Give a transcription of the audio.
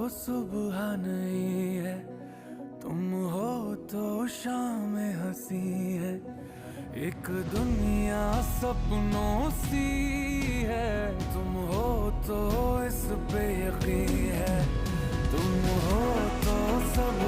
सुबह नहीं है, तुम हो तो शाम हंसी है। एक दुनिया सपनों सी है, तुम हो तो इस पे यकीन है। तुम हो तो सब